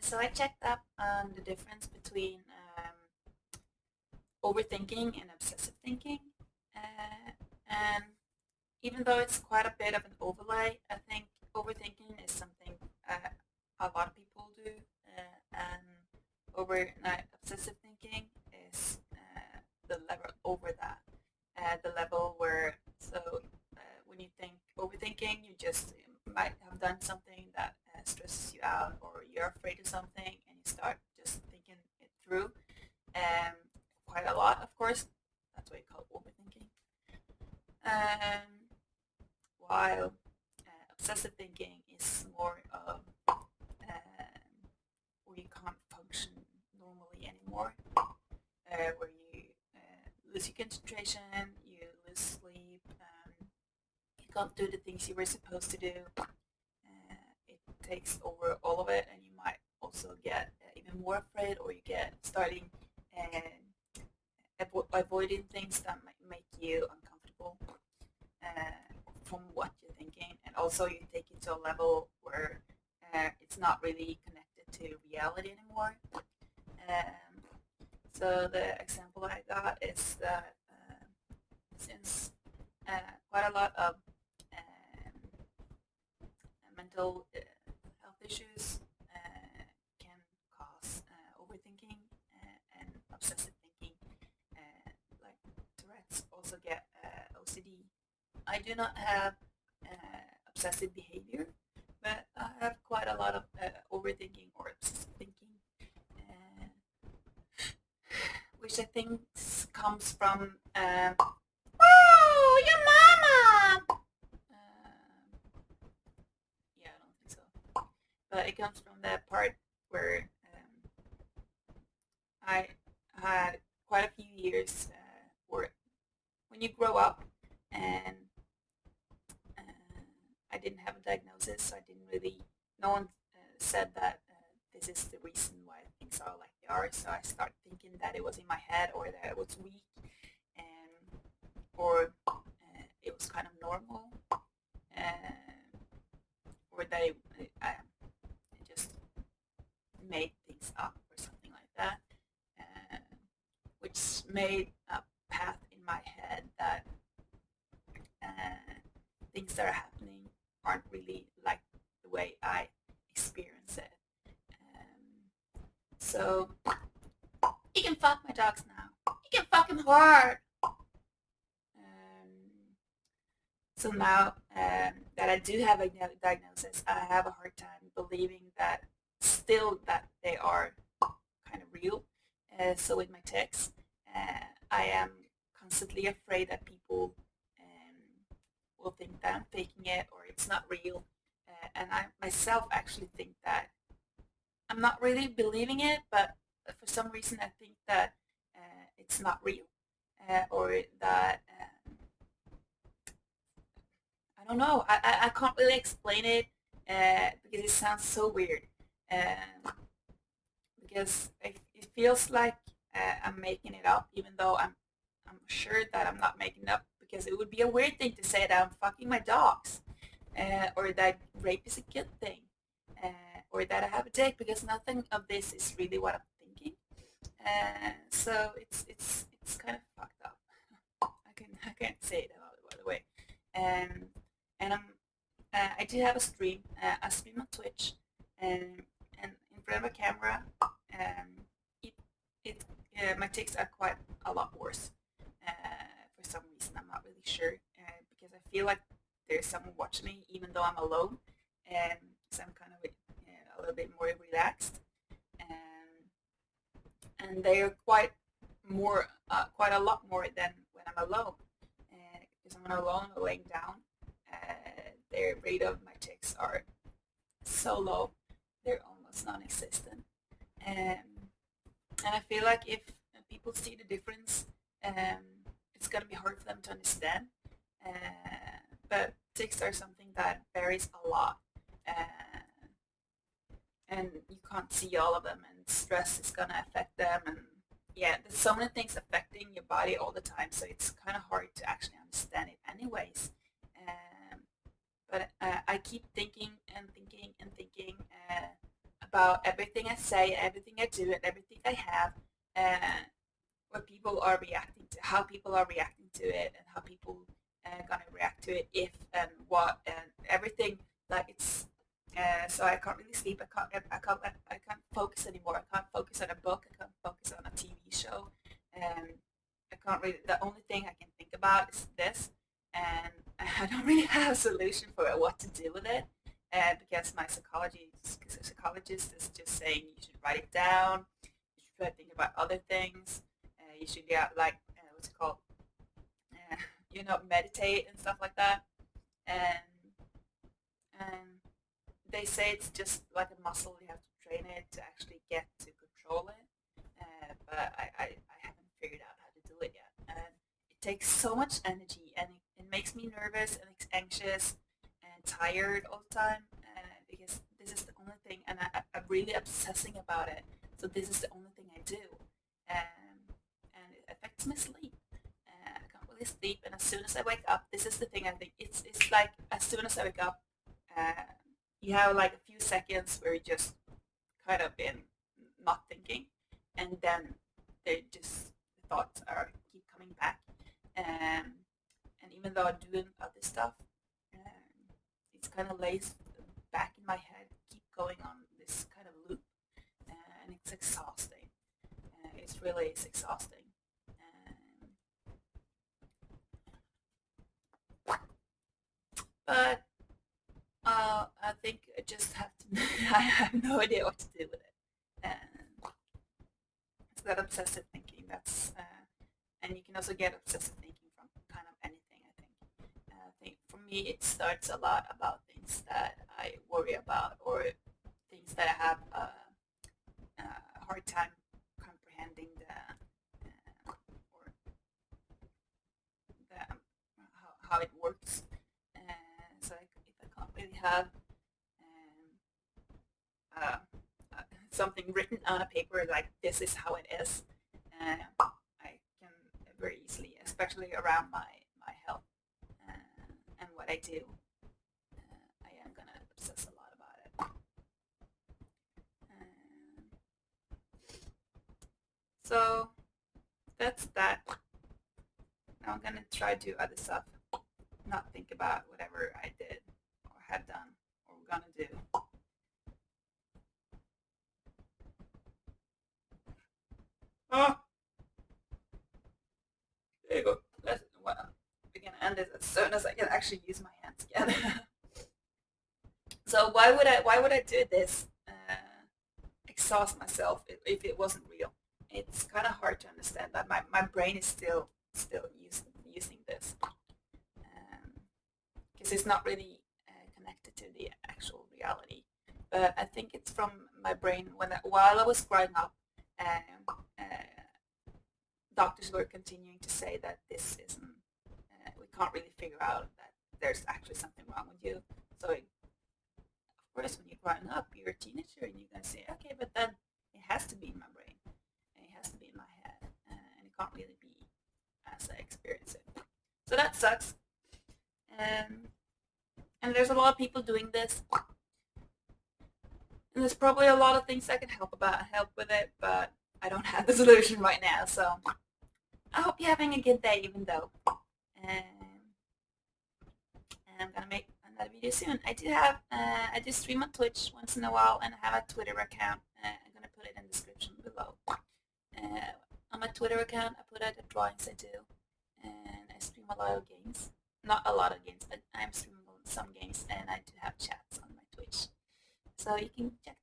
So I checked up on the difference between overthinking and obsessive thinking. And even though it's quite a bit of an overlay, I think overthinking is something a lot of people do, and obsessive thinking is the level over that, the level where when you think overthinking, you just might have done something that stresses you out, or you're afraid of something, and you start just thinking it through, um, quite a lot, of course. That's what you call overthinking. Um, while obsessive thinking is more of where you can't function normally anymore, where you lose your concentration, you lose sleep, you can't do the things you were supposed to do. It takes over all of it, and you might also get even more afraid, or you get starting avoiding things that might make you uncomfortable from what you're thinking, and also you take it to a level where it's not really connected to reality anymore. Um, so the example I got is that since quite a lot of mental health issues can cause overthinking and obsessive thinking, like Tourette's also get OCD. I do not have obsessive behavior, but I have quite a lot of overthinking or obsessive thinking, uh, which I think comes from oh, your mama. Yeah, I don't think so. But it comes from that part where I had quite a few years where when you grow up and I didn't have a diagnosis, so I didn't really. No one said that this is the reason why things are like they are. So I started thinking that it was in my head, or that I was weak, and or it was kind of normal, or that I just made things up or something like that, uh, which made a path in my head that things that are happening aren't really like the way I experience it. So you can fuck my dogs now. You can fuck him hard. So now that I do have a diagnosis, I have a hard time believing that still that they are kind of real. So with my tics, I am constantly afraid that people will think that I'm faking it, or it's not real. And I myself actually think that I'm not really believing it, but for some reason I think that it's not real, or that I don't know. I can't really explain it because it sounds so weird. Um, because it feels like I'm making it up, even though I'm sure that I'm not making it up. Because it would be a weird thing to say that I'm fucking my dogs, or that rape is a good thing, or that I have a dick. Because nothing of this is really what I'm thinking. So it's kind of fucked up. I can't say it by the way. Um, and I do have a stream. I stream on Twitch, and in front of a camera, it it my takes are quite a lot worse. For some reason, I'm not really sure, because I feel like there's someone watching me, even though I'm alone, and so I'm kind of a little bit more relaxed, and they are quite a lot more than when I'm alone. Because when I'm alone or laying down, the rate of my ticks are so low, they're almost non-existent. Um, and I feel like if people see the difference, it's gonna be hard for them to understand. But ticks are something that varies a lot, and you can't see all of them, and stress is gonna affect them, and yeah, there's so many things affecting your body all the time, so it's kind of hard to actually understand it anyways. um, but I keep thinking and thinking and thinking about everything I say, everything I do, and everything I have, and what people are reacting to, how people are reacting to it, and how people gonna react to it, if and what, and everything. Like it's so I can't really sleep. I can't focus anymore. I can't focus on a book. I can't focus on a TV show, and I can't really. The only thing I can think about is this, and I don't really have a solution for what to do with it. Because my psychologist is just saying you should write it down. You should try to think about other things. You should like what's it called? Uh, meditate and stuff like that. And and they say it's just like a muscle. You have to train it to actually get to control it. But I haven't figured out how to do it yet. And it takes so much energy, and it makes me nervous and anxious and tired all the time. Because this is the only thing, and I'm really obsessing about it. So this is the only thing I do, and it affects my sleep. I can't really sleep, and as soon as I wake up, this is the thing I think. It's like as soon as I wake up, uh, you have like a few seconds where you just kind of in not thinking, and then they just the thoughts are keep coming back, and even though I'm doing other stuff, it's kind of lays back in my head, keep going on this kind of loop, and it's exhausting. It's really is exhausting. Um, but I think I just have to. I have no idea what to do with it. And it's that obsessive thinking. And you can also get obsessive thinking from kind of anything. I think for me it starts a lot about things that I worry about, or things that I have a hard time comprehending or how it works. So if I can't really have uh, something written on a paper like this is how it is, I can very easily, especially around my health and what I do, I am gonna obsess a lot about it. So that's that. Now I'm gonna try to do other stuff, not think about whatever I did or have done or gonna do. Oh, there you go. Well, we're gonna end this as soon as I can actually use my hands again. So why would I do this? Exhaust myself if it wasn't real. It's kind of hard to understand that my brain is still using this, because it's not really connected to the actual reality. But I think it's from my brain while I was growing up. Um, Doctors were continuing to say that this isn't. We can't really figure out that there's actually something wrong with you. So of course, when you're growing up, you're a teenager, and you're gonna say, okay, but then it has to be in my brain, and it has to be in my head, and it can't really be as I experience it. So that sucks. And and there's a lot of people doing this, and there's probably a lot of things I can help with it, but I don't have the solution right now. So I hope you're having a good day, even though. Um, and I'm gonna make another video soon. I do stream on Twitch once in a while, and I have a Twitter account. I'm gonna put it in the description below. On my Twitter account, I put out the drawings I do, and I stream a lot of games. Not a lot of games, but I'm streaming some games, and I do have chats on my Twitch, so you can check